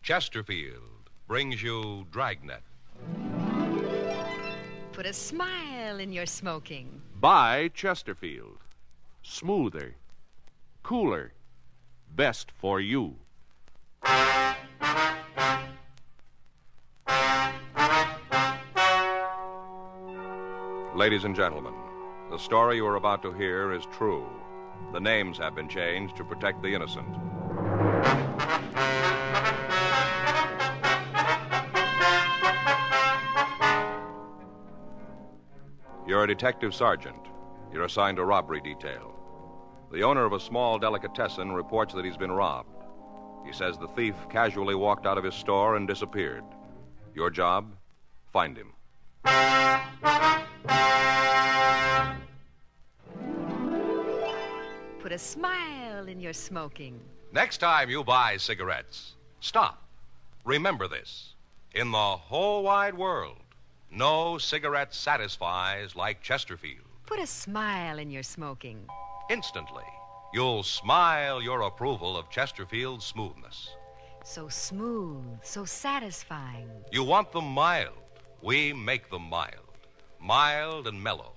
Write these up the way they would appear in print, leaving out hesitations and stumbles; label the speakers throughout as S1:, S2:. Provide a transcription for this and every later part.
S1: Chesterfield brings you Dragnet.
S2: Put a smile in your smoking.
S3: Buy Chesterfield. Smoother, cooler, best for you.
S1: Ladies and gentlemen, the story you are about to hear is true. The names have been changed to protect the innocent. You're a detective sergeant. You're assigned a robbery detail. The owner of a small delicatessen reports that he's been robbed. He says the thief casually walked out of his store and disappeared. Your job? Find him.
S2: Put a smile in your smoking.
S1: Next time you buy cigarettes, stop. Remember this. In the whole wide world, no cigarette satisfies like Chesterfield.
S2: Put a smile in your smoking.
S1: Instantly, you'll smile your approval of Chesterfield's smoothness.
S2: So smooth, so satisfying.
S1: You want them mild. We make them mild. Mild and mellow,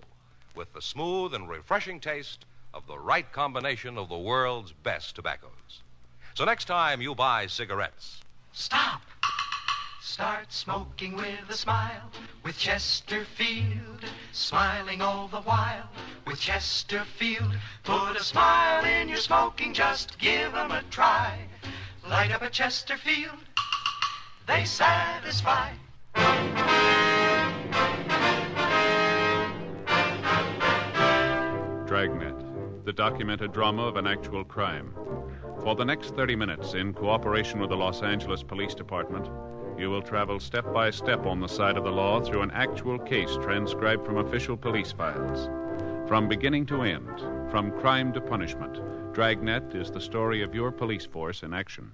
S1: with the smooth and refreshing taste of the right combination of the world's best tobaccos. So next time you buy cigarettes,
S4: stop. Start smoking with a smile with Chesterfield. Smiling all the while with Chesterfield. Put a smile in your smoking, just give 'em a try. Light up a Chesterfield, they satisfy.
S3: Dragnet, the documented drama of an actual crime. For the next 30 minutes, in cooperation with the Los Angeles Police Department, you will travel step by step on the side of the law through an actual case transcribed from official police files. From beginning to end, from crime to punishment, Dragnet is the story of your police force in action.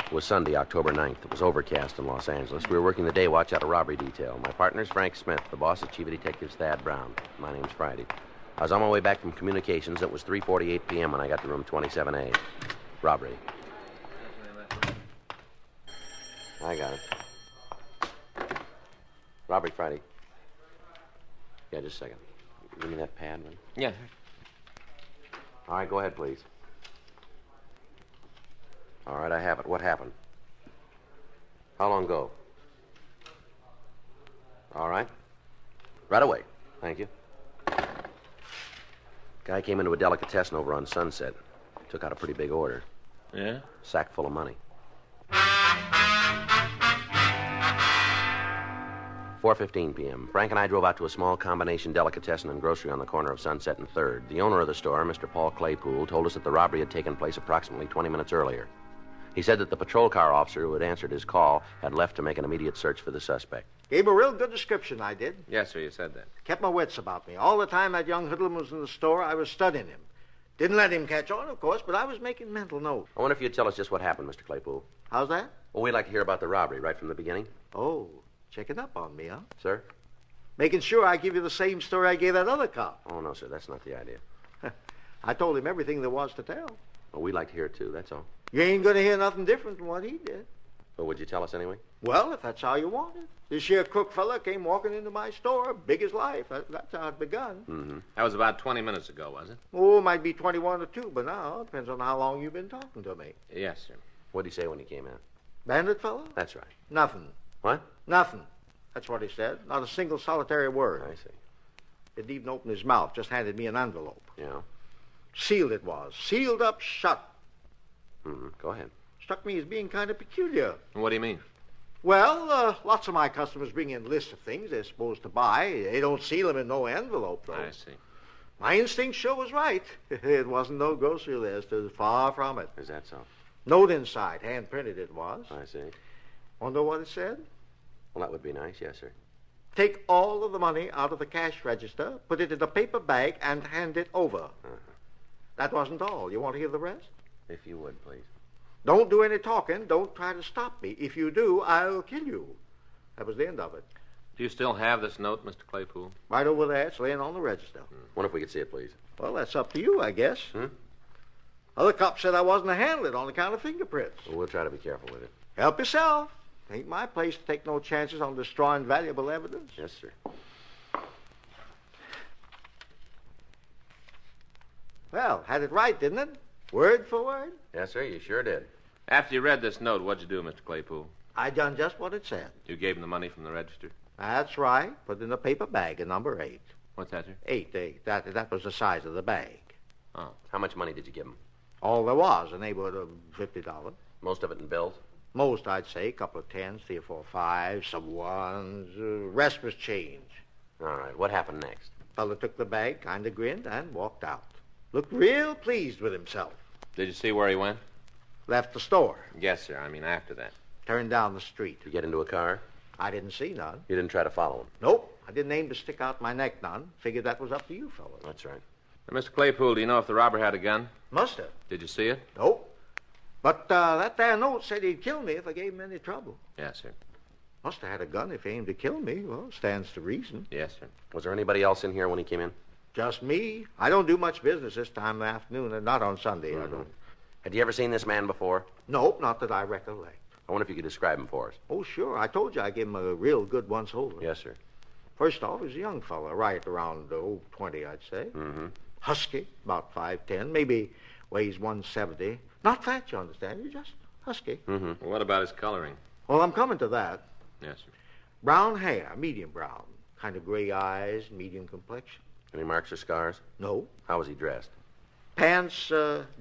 S5: It was Sunday, October 9th. It was overcast in Los Angeles. We were working the day watch out of robbery detail. My partner's Frank Smith. The boss is Chief of Detectives Thad Brown. My name's Friday. I was on my way back from communications. It was 3:48 p.m. when I got to room 27A. Robbery. I got it. Robbery, Friday. Yeah, just a second. Give me that pad, man.
S6: Yeah.
S5: All right, go ahead, please. All right, I have it. What happened? How long ago? All right. Right away. Thank you. Guy came into a delicatessen over on Sunset. Took out a pretty big order.
S6: Yeah?
S5: Sack full of money. 4:15 p.m. Frank and I drove out to a small combination delicatessen and grocery on the corner of Sunset and 3rd. The owner of the store, Mr. Paul Claypool, told us that the robbery had taken place approximately 20 minutes earlier. He said that the patrol car officer who had answered his call had left to make an immediate search for the suspect.
S7: Gave a real good description, I did.
S6: Yes, sir, you said that.
S7: Kept my wits about me. All the time that young hoodlum was in the store, I was studying him. Didn't let him catch on, of course, but I was making mental notes.
S5: I wonder if you'd tell us just what happened, Mr. Claypool.
S7: How's that?
S5: Well, we'd like to hear about the robbery right from the beginning.
S7: Oh, checking up on me, huh?
S5: Sir?
S7: Making sure I give you the same story I gave that other cop.
S5: Oh, no, sir, that's not the idea.
S7: I told him everything there was to tell.
S5: Well, we'd like to hear it, too, that's all.
S7: You ain't going to hear nothing different from what he did.
S5: Well, would you tell us anyway?
S7: Well, if that's how you want it. This here crook fella came walking into my store, big as life. That's how it begun.
S5: Mm-hmm.
S6: That was about 20 minutes ago, was it?
S7: Oh, it might be 21 or 2, but now depends on how long you've been talking to me.
S6: Yes, sir.
S5: What did he say when he came in?
S7: Bandit fella?
S5: That's right.
S7: Nothing.
S5: What?
S7: Nothing. That's what he said. Not a single solitary word.
S5: I see.
S7: Didn't even open his mouth. Just handed me an envelope.
S5: Yeah?
S7: Sealed it was. Sealed up shut.
S5: Mm-hmm. Go ahead.
S7: Struck me as being kind of peculiar.
S6: What do you mean?
S7: Well, lots of my customers bring in lists of things they're supposed to buy. They don't seal them in no envelope, though.
S6: I see.
S7: My instinct sure was right. It wasn't no grocery list. It was far from it.
S5: Is that so?
S7: Note inside. Hand-printed it was.
S5: I see.
S7: Want to know what it said?
S5: Well, that would be nice, yes, sir.
S7: Take all of the money out of the cash register, put it in a paper bag, and hand it over.
S5: Uh-huh.
S7: That wasn't all. You want to hear the rest?
S5: If you would, please.
S7: Don't do any talking. Don't try to stop me. If you do, I'll kill you. That was the end of it.
S6: Do you still have this note, Mr. Claypool?
S7: Right over there. It's laying on the register.
S5: Wonder if we could see it, please.
S7: Well, that's up to you, I guess. Other cops said I wasn't to handle it on account of fingerprints.
S5: Well, we'll try to be careful with it.
S7: Help yourself. Ain't my place to take no chances on destroying valuable evidence.
S5: Yes, sir.
S7: Well, had it right, didn't it? Word for word.
S5: Yes, sir, you sure did.
S6: After you read this note, what'd you do, Mr. Claypool?
S7: I done just what it said.
S6: You gave him the money from the register?
S7: That's right. Put in a paper bag, a number 8.
S6: What's that, sir?
S7: 8. That was the size of the bag.
S6: Oh.
S5: How much money did you give him?
S7: All there was, a neighborhood of $50.
S5: Most of it in bills?
S7: Most, I'd say. A couple of 10s, 3 or 4 5s, some 1s. Rest was change.
S5: All right. What happened next?
S7: Fella took the bag, kind of grinned, and walked out. Looked real pleased with himself.
S6: Did you see where he went?
S7: Left the store.
S6: Yes, sir. I mean, after that.
S7: Turned down the street.
S5: Did you get into a car?
S7: I didn't see none.
S5: You didn't try to follow him?
S7: Nope. I didn't aim to stick out my neck none. Figured that was up to you fellas.
S5: That's right.
S6: Now, Mr. Claypool, do you know if the robber had a gun?
S7: Must have.
S6: Did you see it?
S7: Nope. But that there note said he'd kill me if I gave him any trouble.
S6: Yes, sir.
S7: Must have had a gun if he aimed to kill me. Well, stands to reason.
S6: Yes, sir.
S5: Was there anybody else in here when he came in?
S7: Just me. I don't do much business this time of the afternoon, and not on Sunday. I don't.
S5: Had you ever seen this man before?
S7: Nope, not that I recollect.
S5: I wonder if you could describe him for us.
S7: Oh, sure. I told you I gave him a real good once-over.
S5: Yes, sir.
S7: First off, he's a young fella, right around 20, I'd say.
S5: Mm-hmm.
S7: Husky, about 5'10", maybe weighs 170. Not fat, you understand. He's just husky.
S5: Mm-hmm.
S6: Well, what about his coloring?
S7: Well, I'm coming to that.
S6: Yes, sir.
S7: Brown hair, medium brown. Kind of gray eyes, medium complexion.
S5: Any marks or scars?
S7: No.
S5: How was he dressed?
S7: Pants,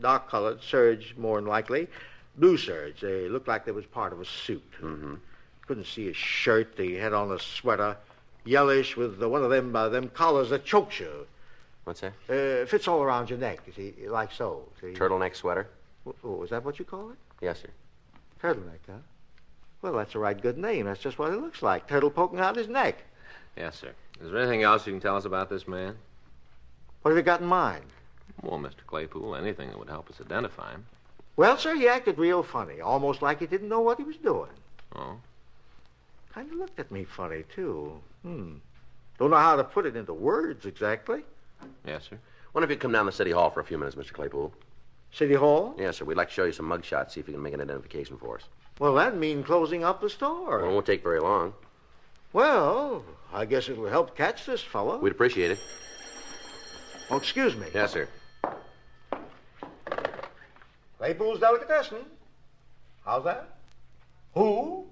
S7: dark-colored, serge, more than likely. Blue serge. They looked like they was part of a suit.
S5: Mm-hmm.
S7: Couldn't see his shirt. He had on a sweater, yellowish, with one of them collars that chokes you.
S5: What's that?
S7: Fits all around your neck, you see, like so. See?
S5: Turtleneck sweater?
S7: Oh, is that what you call it?
S5: Yes, sir.
S7: Turtleneck, huh? Well, that's a right good name. That's just what it looks like. Turtle poking out his neck.
S6: Yes, sir. Is there anything else you can tell us about this man?
S7: What have you got in mind?
S6: Well, Mr. Claypool, anything that would help us identify him.
S7: Well, sir, he acted real funny, almost like he didn't know what he was doing.
S6: Oh?
S7: Kind of looked at me funny, too. Don't know how to put it into words exactly.
S6: Yes, sir.
S5: Wonder if you'd come down to City Hall for a few minutes, Mr. Claypool.
S7: City Hall?
S5: Yes, sir. We'd like to show you some mug shots, see if you can make an identification for us.
S7: Well, that'd mean closing up the store.
S5: Well, it won't take very long.
S7: Well, I guess it'll help catch this fellow.
S5: We'd appreciate it.
S7: Oh, excuse me.
S5: Yes, sir.
S7: Claypool's Delicatessen. How's that? Who?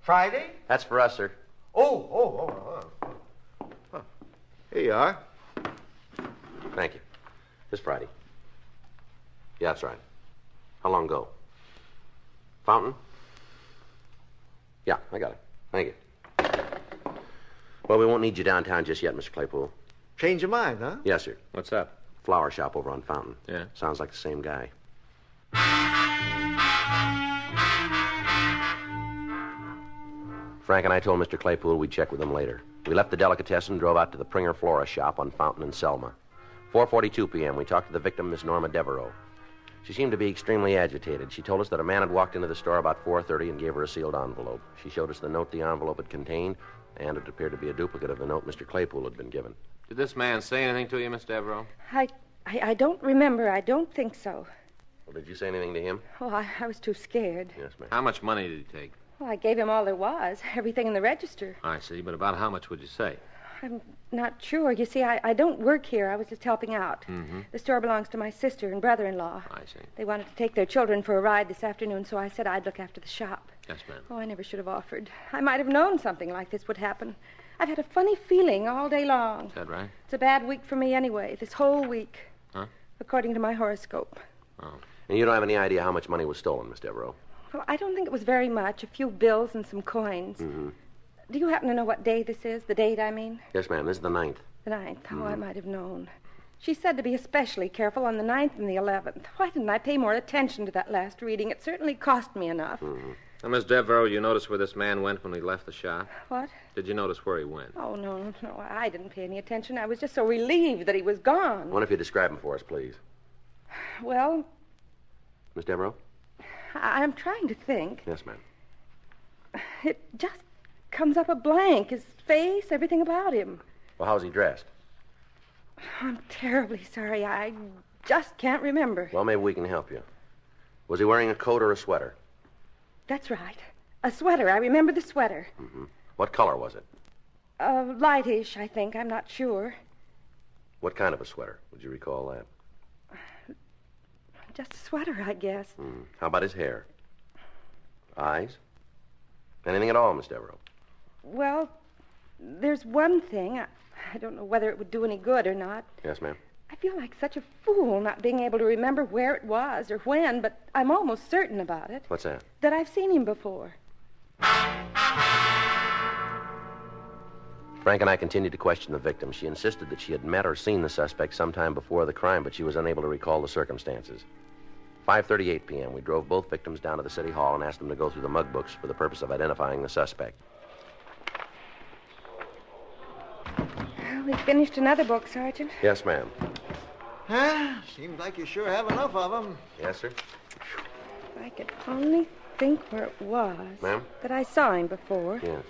S7: Friday?
S5: That's for us, sir.
S7: Oh. Here you are.
S5: Thank you. This Friday. Yeah, that's right. How long ago? Fountain? Yeah, I got it. Thank you. Well, we won't need you downtown just yet, Mr. Claypool.
S7: Change your mind, huh?
S5: Yes, sir.
S6: What's up?
S5: Flower shop over on Fountain.
S6: Yeah?
S5: Sounds like the same guy. Frank and I told Mr. Claypool we'd check with him later. We left the delicatessen and drove out to the Pringer Flora shop on Fountain and Selma. 4:42 p.m., we talked to the victim, Miss Norma Devereaux. She seemed to be extremely agitated. She told us that a man had walked into the store about 4:30 and gave her a sealed envelope. She showed us the note the envelope had contained, and it appeared to be a duplicate of the note Mr. Claypool had been given.
S6: Did this man say anything to you, Miss Devereaux?
S8: I don't remember. I don't think so.
S5: Well, did you say anything to him?
S8: Oh, I was too scared.
S5: Yes, ma'am.
S6: How much money did he take?
S8: Well, I gave him all there was, everything in the register.
S6: I see, but about how much would you say?
S8: I'm not sure. You see, I don't work here. I was just helping out.
S6: Mm-hmm.
S8: The store belongs to my sister and brother-in-law.
S6: I see.
S8: They wanted to take their children for a ride this afternoon, so I said I'd look after the shop.
S6: Yes, ma'am.
S8: Oh, I never should have offered. I might have known something like this would happen. I've had a funny feeling all day long.
S6: Is that right?
S8: It's a bad week for me anyway, this whole week.
S6: Huh?
S8: According to my horoscope.
S6: Oh.
S5: And you don't have any idea how much money was stolen, Miss Devereaux?
S8: Well, I don't think it was very much. A few bills and some coins.
S5: Mm-hmm.
S8: Do you happen to know what day this is? The date, I mean?
S5: Yes, ma'am. This is the 9th.
S8: The 9th. Oh, I might have known. She said to be especially careful on the 9th and the 11th. Why didn't I pay more attention to that last reading? It certainly cost me enough.
S5: Mm-hmm.
S6: Now, Miss Devereaux, you noticed where this man went when he left the shop?
S8: What?
S6: Did you notice where he went?
S8: Oh, no. I didn't pay any attention. I was just so relieved that he was gone.
S5: I wonder if you describe him for us, please.
S8: Well,
S5: Miss Devereaux?
S8: I'm trying to think.
S5: Yes, ma'am.
S8: It just comes up a blank. His face, everything about him.
S5: Well, how's he dressed?
S8: I'm terribly sorry. I just can't remember.
S5: Well, maybe we can help you. Was he wearing a coat or a sweater?
S8: That's right. A sweater. I remember the sweater.
S5: Mm-hmm. What color was it?
S8: Lightish, I think. I'm not sure.
S5: What kind of a sweater? Would you recall that?
S8: Just a sweater, I guess.
S5: How about his hair? Eyes? Anything at all, Miss Devereaux?
S8: Well, there's one thing. I don't know whether it would do any good or not.
S5: Yes, ma'am?
S8: I feel like such a fool not being able to remember where it was or when, but I'm almost certain about it.
S5: What's that?
S8: That I've seen him before.
S5: Frank and I continued to question the victim. She insisted that she had met or seen the suspect sometime before the crime, but she was unable to recall the circumstances. 5:38 p.m., we drove both victims down to the city hall and asked them to go through the mug books for the purpose of identifying the suspect.
S8: We finished another book, Sergeant.
S5: Yes, ma'am.
S7: Seems like you sure have enough of them.
S5: Yes, sir?
S8: If I could only think where it was.
S5: Ma'am?
S8: That I saw him before.
S5: Yes.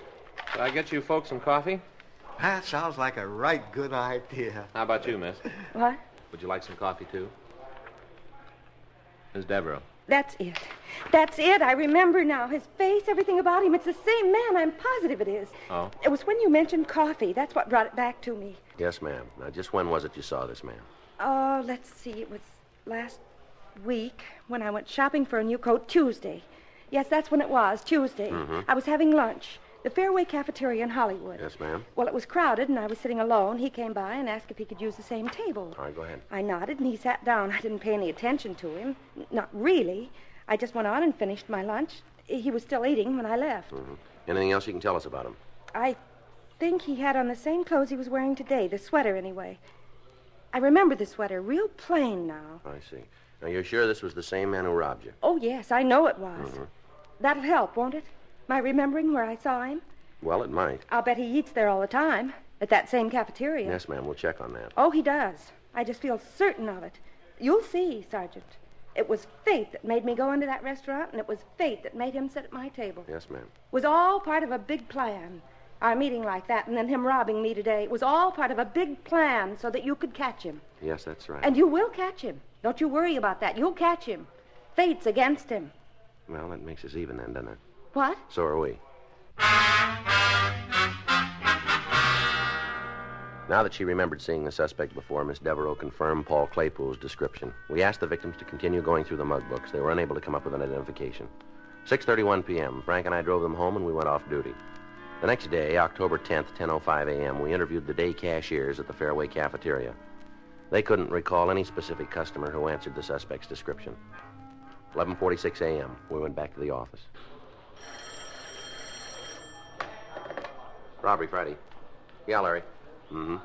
S6: Shall I get you folks some coffee?
S7: That sounds like a right good idea.
S6: How about you, miss?
S8: What?
S6: Would you like some coffee, too? Miss Devereaux.
S8: That's it. That's it. I remember now. His face, everything about him. It's the same man. I'm positive it is.
S6: Oh?
S8: It was when you mentioned coffee. That's what brought it back to me.
S5: Yes, ma'am. Now, just when was it you saw this man?
S8: Oh, let's see. It was last week when I went shopping for a new coat. Tuesday. Yes, that's when it was. Tuesday.
S5: Mm-hmm.
S8: I was having lunch. The Fairway Cafeteria in Hollywood.
S5: Yes, ma'am.
S8: Well, it was crowded, and I was sitting alone. He came by and asked if he could use the same table.
S5: All right, go ahead.
S8: I nodded, and he sat down. I didn't pay any attention to him. Not really. I just went on and finished my lunch. He was still eating when I left.
S5: Mm-hmm. Anything else you can tell us about him?
S8: I think he had on the same clothes he was wearing today, the sweater anyway. I remember the sweater, real plain now.
S5: I see. Now, you're sure this was the same man who robbed you?
S8: Oh, yes, I know it was.
S5: Mm-hmm.
S8: That'll help, won't it? My remembering where I saw him?
S5: Well, it might.
S8: I'll bet he eats there all the time, at that same cafeteria.
S5: Yes, ma'am. We'll check on that.
S8: Oh, he does. I just feel certain of it. You'll see, Sergeant. It was fate that made me go into that restaurant, and it was fate that made him sit at my table.
S5: Yes, ma'am.
S8: It was all part of a big plan. Our meeting like that, and then him robbing me today. It was all part of a big plan so that you could catch him.
S5: Yes, that's right.
S8: And you will catch him. Don't you worry about that. You'll catch him. Fate's against him.
S5: Well, that makes us even then, doesn't it?
S8: What?
S5: So are we. Now that she remembered seeing the suspect before, Miss Devereaux confirmed Paul Claypool's description. We asked the victims to continue going through the mug books. They were unable to come up with an identification. 6:31 p.m., Frank and I drove them home, and we went off duty. The next day, October 10th, 10:05 a.m., we interviewed the day cashiers at the Fairway Cafeteria. They couldn't recall any specific customer who answered the suspect's description. 11:46 a.m., we went back to the office. Robbery Friday. Yeah, Larry. Mm-hmm.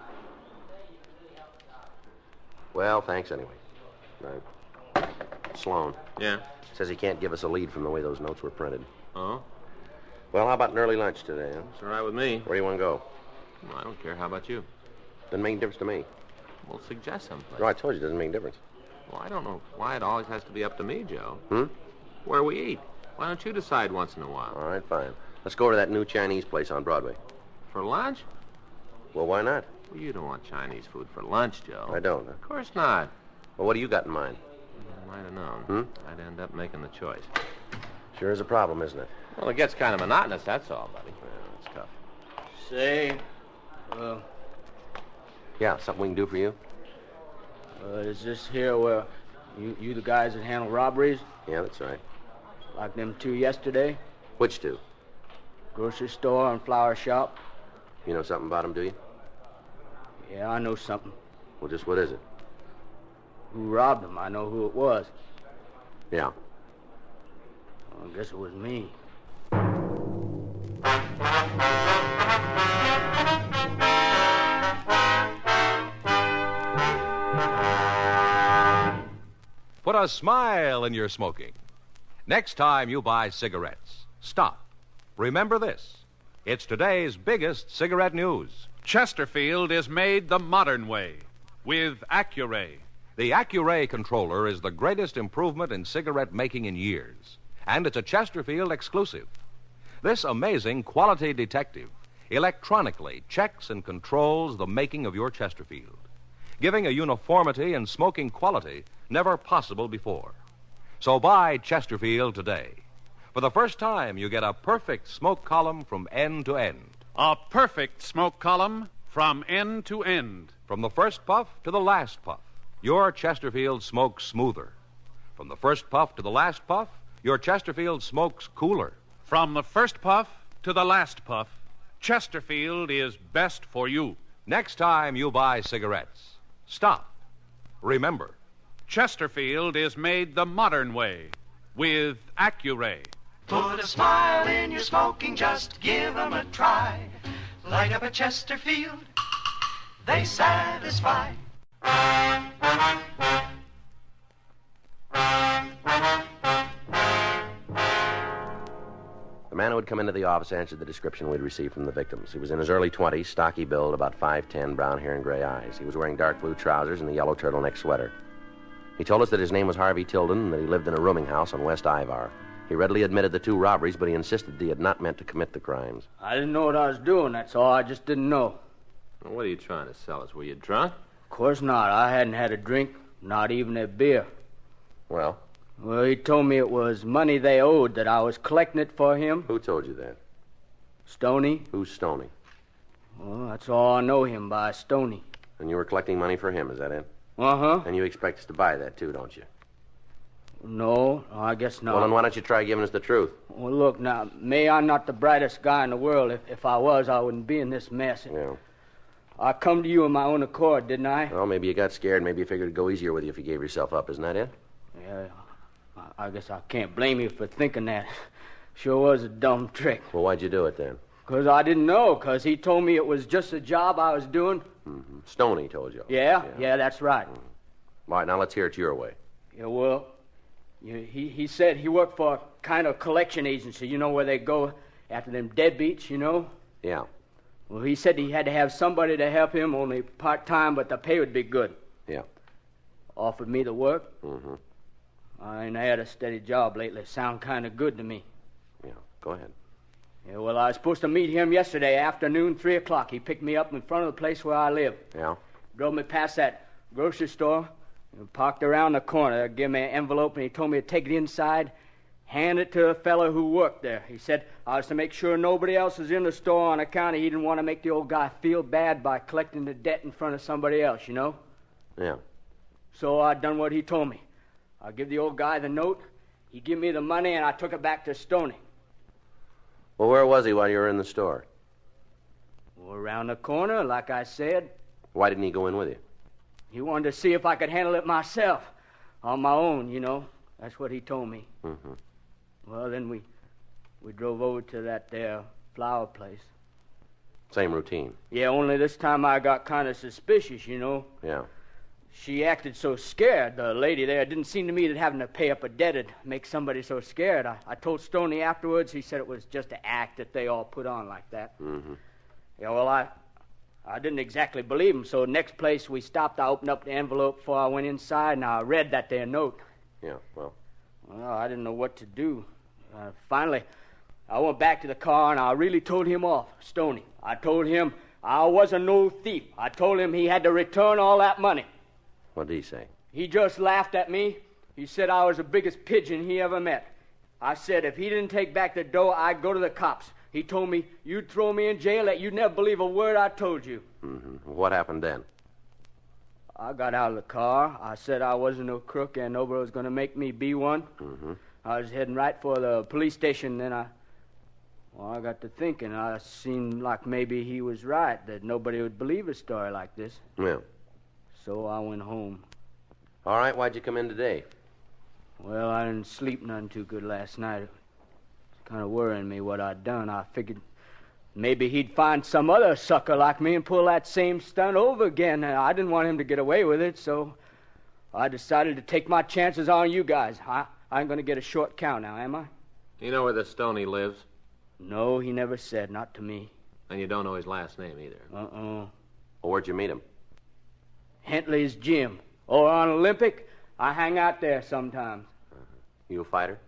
S5: Well, thanks anyway. Right. Sloan.
S6: Yeah?
S5: Says he can't give us a lead from the way those notes were printed.
S6: Oh?
S5: Well, how about an early lunch today, huh?
S6: It's all right with me.
S5: Where do you want to go?
S6: Well, I don't care. How about you?
S5: Doesn't make any difference to me.
S6: Well, suggest someplace.
S5: No, I told you it doesn't make any difference.
S6: Well, I don't know why it always has to be up to me, Joe.
S5: Hmm?
S6: Where we eat. Why don't you decide once in a while?
S5: All right, fine. Let's go to that new Chinese place on Broadway.
S6: For lunch?
S5: Well, why not?
S6: Well, you don't want Chinese food for lunch, Joe.
S5: I don't.
S6: Of course not.
S5: Well, what do you got in mind?
S6: I might have known.
S5: Hmm?
S6: I'd end up making the choice.
S5: Sure is a problem, isn't it?
S6: Well, it gets kind of monotonous, that's all, buddy.
S5: Well, it's tough.
S9: Say,
S5: Yeah, something we can do for you?
S9: is this here where you the guys that handle robberies?
S5: Yeah, that's right.
S9: Like them two yesterday?
S5: Which two?
S9: Grocery store and flower shop?
S5: You know something about them, do you?
S9: Yeah, I know something.
S5: Well, just what is it?
S9: Who robbed them? I know who it was.
S5: Yeah.
S9: Well, I guess it was me.
S1: Put a smile in your smoking. Next time you buy cigarettes, stop. Remember this. It's today's biggest cigarette news.
S3: Chesterfield is made the modern way with Accuray.
S1: The Accuray controller is the greatest improvement in cigarette making in years, and it's a Chesterfield exclusive. This amazing quality detective electronically checks and controls the making of your Chesterfield, giving a uniformity in smoking quality never possible before. So buy Chesterfield today. For the first time, you get a perfect smoke column from end to end.
S3: A perfect smoke column from end to end.
S1: From the first puff to the last puff, your Chesterfield smokes smoother. From the first puff to the last puff, your Chesterfield smokes cooler.
S3: From the first puff to the last puff, Chesterfield is best for you.
S1: Next time you buy cigarettes, stop. Remember,
S3: Chesterfield is made the modern way with Accuray.
S4: Put a smile in your smoking, just give 'em a try. Light up a Chesterfield, they satisfy.
S5: The man who had come into the office answered the description we'd received from the victims. He was in his early 20s, stocky build, about 5'10", brown hair and gray eyes. He was wearing dark blue trousers and a yellow turtleneck sweater. He told us that his name was Harvey Tilden and that he lived in a rooming house on West Ivar. He readily admitted the 2 robberies, but he insisted that he had not meant to commit the crimes.
S9: I didn't know what I was doing, that's all. I just didn't know.
S6: Well, what are you trying to sell us? Were you drunk?
S9: Of course not. I hadn't had a drink, not even a beer.
S5: Well?
S9: Well, he told me it was money they owed, that I was collecting it for him.
S5: Who told you that?
S9: Stoney.
S5: Who's Stoney?
S9: Well, that's all I know him by, Stoney.
S5: And you were collecting money for him, is that it?
S9: Uh-huh.
S5: And you expect us to buy that, too, don't you?
S9: No, I guess not.
S5: Well, then why don't you try giving us the truth?
S9: Well, look, now, may I'm not the brightest guy in the world. If I was, I wouldn't be in this mess.
S5: Yeah.
S9: I come to you of my own accord, didn't I?
S5: Well, maybe you got scared. Maybe you figured it'd go easier with you if you gave yourself up. Isn't that it?
S9: Yeah, I guess I can't blame you for thinking that. Sure was a dumb trick.
S5: Well, why'd you do it, then?
S9: Because I didn't know, because he told me it was just a job I was doing.
S5: Mm-hmm. Stoney told you.
S9: Yeah, that's right.
S5: All right, now let's hear it your way.
S9: Yeah, well, he said he worked for a kind of collection agency, you know, where they go after them deadbeats, you know?
S5: Yeah.
S9: Well, he said he had to have somebody to help him, only part-time, but the pay would be good.
S5: Yeah.
S9: Offered me the work.
S5: Mm-hmm.
S9: I ain't had a steady job lately. Sound kind of good to me.
S5: Yeah, go ahead.
S9: Yeah, well, I was supposed to meet him yesterday afternoon, 3 o'clock. He picked me up in front of the place where I live.
S5: Yeah?
S9: Drove me past that grocery store, and parked around the corner, gave me an envelope, and he told me to take it inside, hand it to a fellow who worked there. He said I was to make sure nobody else was in the store on account of he didn't want to make the old guy feel bad by collecting the debt in front of somebody else, you know?
S5: Yeah.
S9: So I done what he told me. I give the old guy the note, he give me the money, and I took it back to Stoney.
S5: Well, where was he while you were in the store?
S9: Well, around the corner, like I said.
S5: Why didn't he go in with you?
S9: He wanted to see if I could handle it myself, on my own, you know. That's what he told me.
S5: Mm-hmm.
S9: Well, then we drove over to that there flower place.
S5: Same routine.
S9: Yeah, only this time I got kind of suspicious, you know.
S5: Yeah.
S9: She acted so scared, the lady there. It didn't seem to me that having to pay up a debt would make somebody so scared. I told Stoney afterwards. He said it was just an act that they all put on like that.
S5: Mm-hmm.
S9: Yeah, well, I didn't exactly believe him, so next place we stopped, I opened up the envelope before I went inside, and I read that there note.
S5: Yeah, well?
S9: Well, I didn't know what to do. Finally, I went back to the car, and I really told him off, Stoney. I told him I wasn't no thief. I told him he had to return all that money.
S5: What did he say?
S9: He just laughed at me. He said I was the biggest pigeon he ever met. I said if he didn't take back the dough, I'd go to the cops. He told me you'd throw me in jail, that you'd never believe a word I told you.
S5: Mm-hmm. What happened then?
S9: I got out of the car. I said I wasn't no crook and nobody was going to make me be one.
S5: Mm-hmm.
S9: I was heading right for the police station, then I got to thinking. I seemed like maybe he was right, that nobody would believe a story like this.
S5: Yeah.
S9: So I went home.
S5: All right, why'd you come in today?
S9: Well, I didn't sleep none too good last night. It was kind of worrying me what I'd done. I figured maybe he'd find some other sucker like me and pull that same stunt over again. I didn't want him to get away with it, so I decided to take my chances on you guys. I ain't going to get a short count now, am I?
S6: You know where the Stoney lives?
S9: No, he never said, not to me.
S6: And you don't know his last name either.
S5: Well, where'd you meet him?
S9: Hentley's gym. Or on Olympic, I hang out there sometimes.
S5: You a fighter?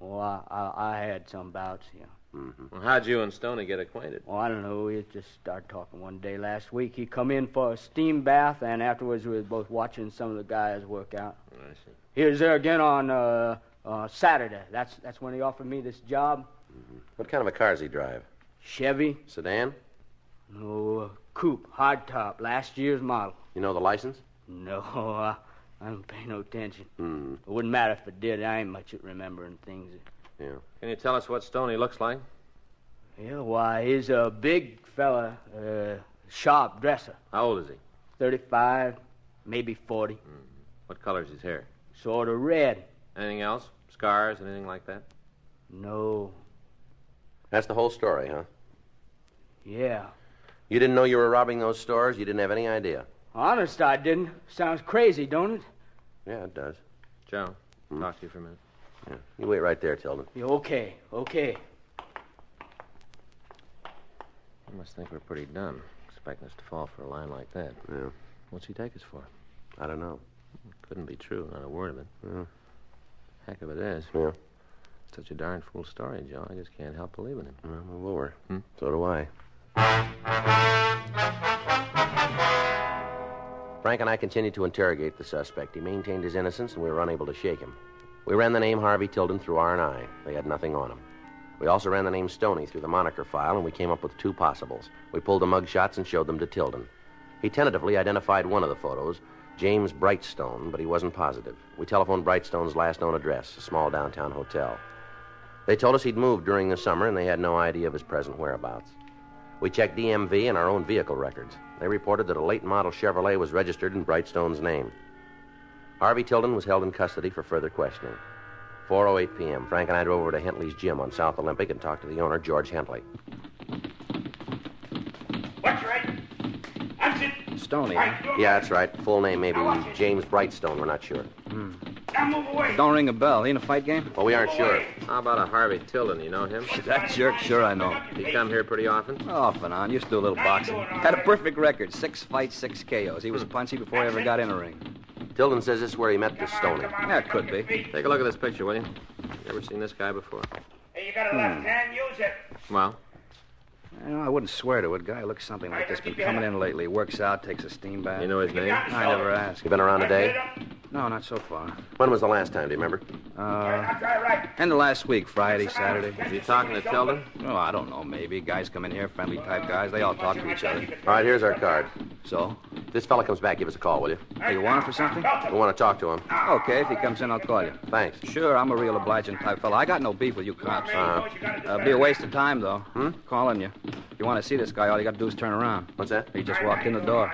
S9: Oh, I had some bouts, yeah.
S5: Mm-hmm.
S6: Well, how'd you and Stoney get acquainted?
S9: Oh, I don't know. We just started talking one day last week. He come in for a steam bath, and afterwards we were both watching some of the guys work out.
S6: I see.
S9: He was there again on Saturday. That's when he offered me this job.
S5: Mm-hmm. What kind of a car does he drive?
S9: Chevy?
S5: Sedan?
S9: No, coupe, hardtop, last year's model.
S5: You know the license?
S9: No, I don't pay no attention.
S5: Mm.
S9: It wouldn't matter if it did. I ain't much at remembering things.
S5: Yeah.
S6: Can you tell us what Stoney looks like?
S9: Yeah, why, he's a big fella, sharp dresser.
S6: How old is he?
S9: 35, maybe 40.
S6: What color's his hair?
S9: Sort of red.
S6: Anything else? Scars, anything like that?
S9: No.
S5: That's the whole story, huh?
S9: Yeah.
S5: You didn't know you were robbing those stores? You didn't have any idea?
S9: Honest, I didn't. Sounds crazy, don't it?
S5: Yeah, it does.
S6: Joe, talk to you for a minute.
S5: Yeah. You wait right there, Tilden.
S9: Yeah, okay.
S6: You must think we're pretty dumb, expecting us to fall for a line like that.
S5: Yeah.
S6: What's he take us for?
S5: I don't know.
S6: Couldn't be true, not a word of it.
S5: Yeah.
S6: Heck of it is.
S5: Yeah.
S6: Such a darn fool story, Joe. I just can't help believing him.
S5: Well, move over. So do I. Frank and I continued to interrogate the suspect. He maintained his innocence, and we were unable to shake him. We ran the name Harvey Tilden through R&I. They had nothing on him. We also ran the name Stoney through the moniker file, and we came up with two possibles. We pulled the mug shots and showed them to Tilden. He tentatively identified one of the photos, James Brightstone, but he wasn't positive. We telephoned Brightstone's last known address, a small downtown hotel. They told us he'd moved during the summer, and they had no idea of his present whereabouts. We checked DMV and our own vehicle records. They reported that a late model Chevrolet was registered in Brightstone's name. Harvey Tilden was held in custody for further questioning. 4:08 p.m., Frank and I drove over to Hentley's gym on South Olympic and talked to the owner, George Hentley.
S10: What's right? That's it.
S11: Stoney,
S10: Right,
S11: huh?
S5: Yeah, that's right. Full name maybe James Brightstone. We're not sure.
S10: Now move away.
S11: Don't ring a bell. He in a fight game?
S5: Well, we aren't sure.
S6: How about a Harvey Tilden? You know him?
S11: That jerk, sure I know.
S6: He come here pretty often?
S11: Off and on. Used to do a little boxing. Had a perfect record. 6 fights, 6 KOs. He was punchy before he ever got in a ring.
S5: Tilden says this is where he met this Stoney.
S11: Yeah, it could be.
S6: Take a look at this picture, will you? You ever seen this guy before?
S10: Hey, you got a left hand, use it.
S6: Well,
S11: I wouldn't swear to it. Guy looks something like this. Been coming in lately. Works out, takes a steam bath.
S6: you know his name?
S11: I never asked.
S5: You been around today?
S11: No, not so far.
S5: When was the last time, do you remember?
S10: Now try right.
S11: End of last week, Friday, Saturday.
S6: Is he talking to Tilden?
S11: Oh, I don't know, maybe. Guys come in here, friendly type guys. They all talk to each other.
S5: All right, here's our card.
S11: So?
S5: If this fella comes back, give us a call, will you?
S11: Hey, you want him for something?
S5: We want to talk to him.
S11: Okay, if he comes in, I'll call you.
S5: Thanks.
S11: Sure, I'm a real obliging type fella. I got no beef with you cops. Be a waste of time, though. Calling you. If you want to see this guy, all you got to do is turn around.
S5: What's that?
S11: He just walked in the door.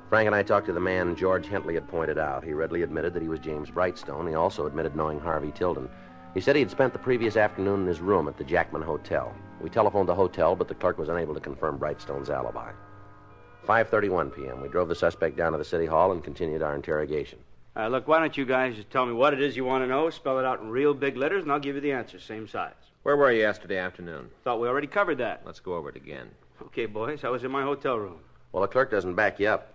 S5: Frank and I talked to the man George Hentley had pointed out. He readily admitted that he was James Brightstone. He also admitted knowing Harvey Tilden. He said he had spent the previous afternoon in his room at the Jackman Hotel. We telephoned the hotel, but the clerk was unable to confirm Brightstone's alibi. 5:31 p.m. We drove the suspect down to the city hall and continued our interrogation.
S12: Look, why don't you guys just tell me what it is you want to know, spell it out in real big letters, and I'll give you the answer, same size.
S6: Where were you yesterday afternoon?
S12: Thought we already covered that.
S6: Let's go over it again.
S12: Okay, boys, I was in my hotel room.
S5: Well, the clerk doesn't back you up.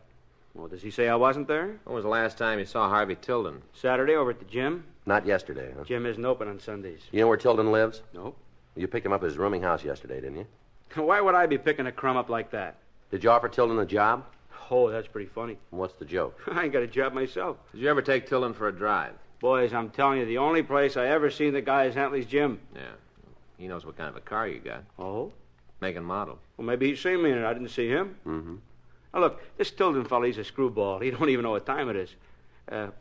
S12: Well, does he say I wasn't there?
S6: When was the last time you saw Harvey Tilden?
S12: Saturday over at the gym.
S5: Not yesterday, huh?
S12: Gym isn't open on Sundays.
S5: You know where Tilden lives?
S12: Nope.
S5: You picked him up at his rooming house yesterday, didn't you?
S12: Why would I be picking a crumb up like that?
S5: Did you offer Tilden a job?
S12: Oh, that's pretty funny.
S5: What's the joke?
S12: I ain't got a job myself.
S6: Did you ever take Tilden for a drive?
S12: Boys, I'm telling you, the only place I ever seen the guy is Hentley's gym.
S6: Yeah. He knows what kind of a car you got.
S12: Oh?
S6: Make and model.
S12: Well, maybe he's seen me in it. I didn't see him.
S5: Mm-hmm.
S12: Now, look, this Tilden fella, he's a screwball. He don't even know what time it is.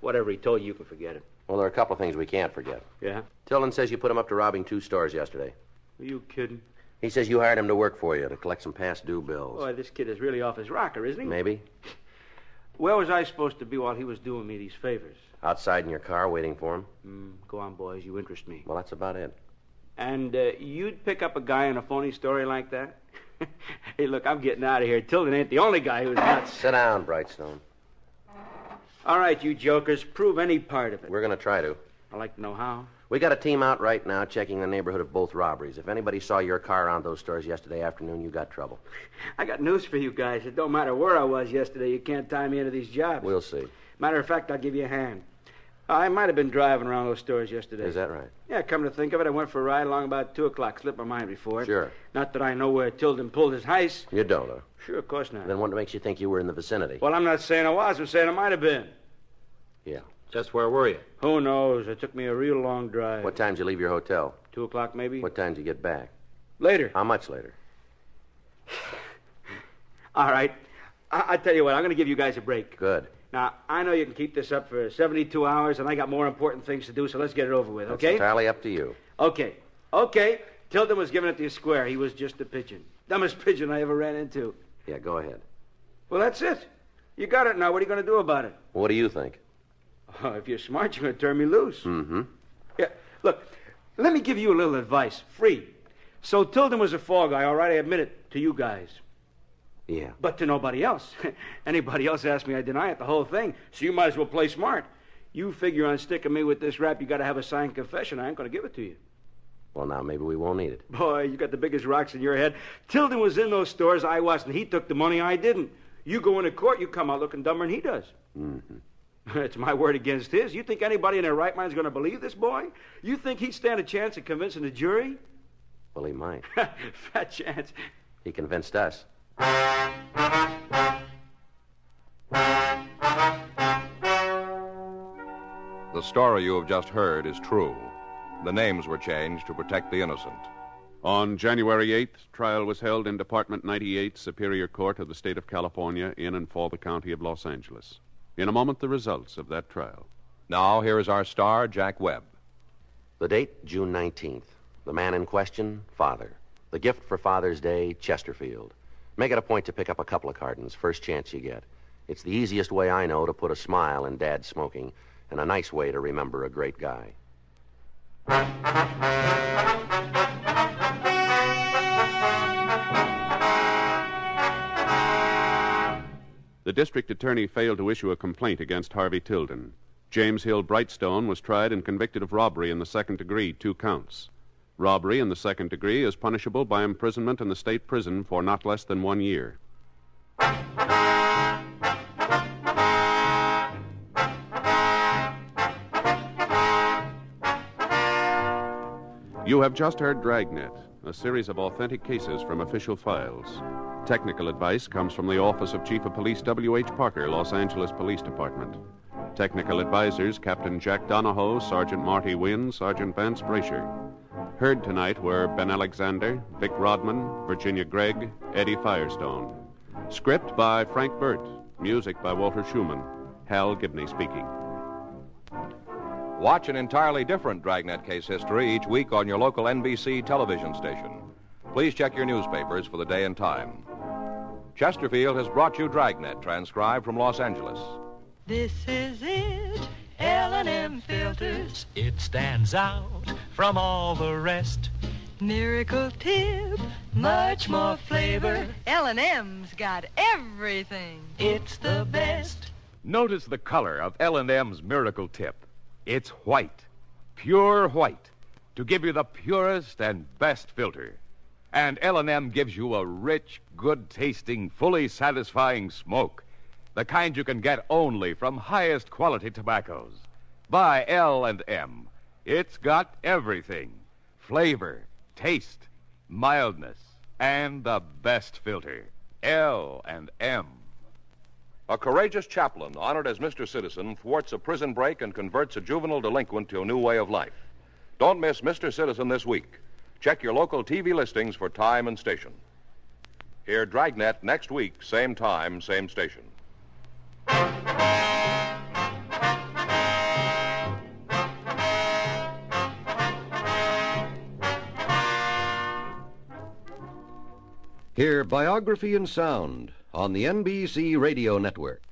S12: Whatever he told you, you can forget it.
S5: Well, there are a couple of things we can't forget.
S12: Yeah?
S5: Tilden says you put him up to robbing 2 stores yesterday.
S12: Are you kidding?
S5: He says you hired him to work for you to collect some past due bills.
S12: Boy, this kid is really off his rocker, isn't he?
S5: Maybe.
S12: Where was I supposed to be while he was doing me these favors?
S5: Outside in your car waiting for him.
S12: Go on, boys. You interest me.
S5: Well, that's about it.
S12: And you'd pick up a guy in a phony story like that? Hey, look, I'm getting out of here. Tilden ain't the only guy who's nuts.
S5: Sit down, Brightstone.
S12: All right, you jokers, prove any part of it.
S5: We're going to try to.
S12: I'd like to know how.
S5: We got a team out right now checking the neighborhood of both robberies. If anybody saw your car around those stores yesterday afternoon, you got trouble.
S12: I got news for you guys. It don't matter where I was yesterday. You can't tie me into these jobs.
S5: We'll see.
S12: Matter of fact, I'll give you a hand. I might have been driving around those stores yesterday.
S5: Is that right?
S12: Yeah, come to think of it, I went for a ride along about 2 o'clock. Slipped my mind before.
S5: Sure.
S12: Not that I know where Tilden pulled his heist.
S5: You don't, huh?
S12: Sure, of course not.
S5: Then what makes you think you were in the vicinity?
S12: Well, I'm not saying I was. I'm saying I might have been.
S5: Yeah.
S6: Just where were you?
S12: Who knows? It took me a real long drive.
S5: What time did you leave your hotel?
S12: 2 o'clock, maybe?
S5: What time did you get back?
S12: Later.
S5: How much later?
S12: All right. I tell you what, I'm going to give you guys a break.
S5: Good.
S12: Now, I know you can keep this up for 72 hours, and I got more important things to do, so let's get it over with,
S5: That's
S12: okay?
S5: entirely up to you.
S12: Okay. Tilden was giving it to you square. He was just a pigeon. Dumbest pigeon I ever ran into.
S5: Yeah, go ahead.
S12: Well, that's it. You got it now. What are you going to do about it?
S5: What do you think?
S12: Oh, if you're smart, you're going to turn me loose.
S5: Mm-hmm.
S12: Yeah, look, let me give you a little advice, free. So Tilden was a fall guy, all right? I admit it to you guys.
S5: Yeah.
S12: But to nobody else. Anybody else asks me, I deny it, the whole thing. So you might as well play smart. You figure on sticking me with this rap, you got to have a signed confession. I ain't going to give it to you.
S5: Well, now maybe we won't need it.
S12: Boy, you got the biggest rocks in your head. Tilden was in those stores, I wasn't. He took the money, I didn't. You go into court, you come out looking dumber than he does.
S5: Mm-hmm.
S12: It's my word against his. You think anybody in their right mind is going to believe this boy? You think he'd stand a chance of convincing the jury?
S5: Well, he might.
S12: Fat chance.
S5: He convinced us.
S1: The story you have just heard is true. The names were changed to protect the innocent.
S3: On January 8th, trial was held in Department 98, Superior Court of the State of California, in and for the County of Los Angeles. In a moment, the results of that trial.
S1: Now, here is our star, Jack Webb.
S5: The date, June 19th. The man in question, Father. The gift for Father's Day, Chesterfield. Make it a point to pick up a couple of cartons, first chance you get. It's the easiest way I know to put a smile in Dad's smoking, and a nice way to remember a great guy.
S3: The district attorney failed to issue a complaint against Harvey Tilden. James Hill Brightstone was tried and convicted of robbery in the second degree, 2 counts. Robbery in the second degree is punishable by imprisonment in the state prison for not less than 1 year. You have just heard Dragnet, a series of authentic cases from official files. Technical advice comes from the Office of Chief of Police W.H. Parker, Los Angeles Police Department. Technical advisors Captain Jack Donahoe, Sergeant Marty Wynn, Sergeant Vance Brasher. Heard tonight were Ben Alexander, Vic Rodman, Virginia Gregg, Eddie Firestone. Script by Frank Burt. Music by Walter Schumann. Hal Gibney speaking.
S1: Watch an entirely different Dragnet case history each week on your local NBC television station. Please check your newspapers for the day and time. Chesterfield has brought you Dragnet, transcribed from Los Angeles.
S4: This is it, L&M Filters. It stands out from all the rest. Miracle tip, much more flavor.
S2: L&M's got everything.
S4: It's the best.
S13: Notice the color of L&M's Miracle Tip. It's white, pure white, to give you the purest and best filter. And L&M gives you a rich, good-tasting, fully satisfying smoke, the kind you can get only from highest quality tobaccos. Buy L&M. It's got everything: flavor, taste, mildness, and the best filter. L&M.
S1: A courageous chaplain, honored as Mr. Citizen, thwarts a prison break and converts a juvenile delinquent to a new way of life. Don't miss Mr. Citizen this week. Check your local TV listings for time and station. Hear Dragnet next week, same time, same station.
S14: Hear Biography in Sound on the NBC Radio Network.